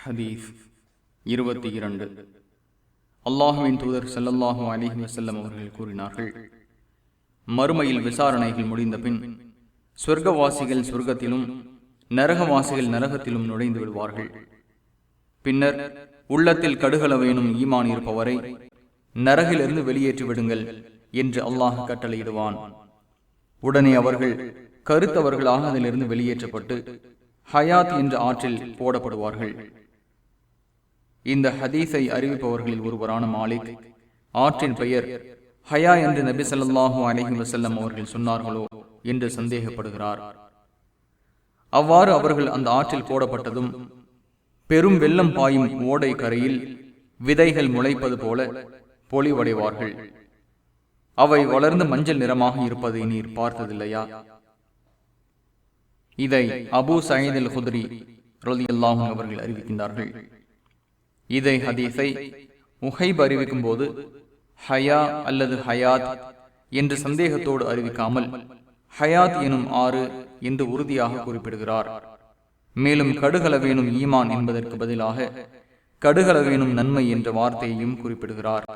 ஹதீஸ் 22. அல்லாஹுவின் தூதர் ஸல்லல்லாஹு அலைஹி வஸல்லம் அவர்கள் கூறினார்கள், மறுமையில் விசாரணைகள் முடிந்த பின் சொர்க்கவாசிகள் சொர்க்கத்திலும் நரகவாசிகள் நரகத்திலும் நுழைந்து விடுவார்கள். பின்னர் உள்ளத்தில் கடுகளவேனும் ஈமான் இருப்பவரை நரகிலிருந்து வெளியேற்றி விடுங்கள் என்று அல்லாஹ் கட்டளையிடுவான். உடனே அவர்கள் கருத்தவர்களாக அதிலிருந்து வெளியேற்றப்பட்டு ஹயாத் என்ற ஆற்றில் போடப்படுவார்கள். இந்த ஹதீஸை அறிவிப்பவர்களில் ஒருவரான மாலிக், ஆற்றின் பெயர் ஹயா என்று நபி ஸல்லல்லாஹு அலைஹி வஸல்லம் அவர்கள் சொன்னார்களோ என்று சந்தேகப்படுகிறார். அவ்வாறு அவர்கள் அந்த ஆற்றில் போடப்பட்டதும் பெரும் வெள்ளம் பாயும் ஓடை கரையில் விதைகள் முளைப்பது போல பொலிவடைவார்கள். அவை வளர்ந்து மஞ்சள் நிறமாக இருப்பதை நீர் பார்த்ததில்லையா? இதை அபூ சயீத் அல் குத்ரி ரலியல்லாஹு அன்ஹு அவர்கள் அறிவிக்கின்றார்கள். இதை ஹதீஸை முஹைப் அறிவிக்கும் போது ஹயா அல்லது ஹயாத் என்று சந்தேகத்தோடு அறிவிக்காமல் ஹயாத் எனும் ஆறு என்று உறுதியாக குறிப்பிடுகிறார். மேலும் கடுகளவேனும் ஈமான் என்பதற்கு பதிலாக கடுகளவேனும் நன்மை என்ற வார்த்தையையும் குறிப்பிடுகிறார்.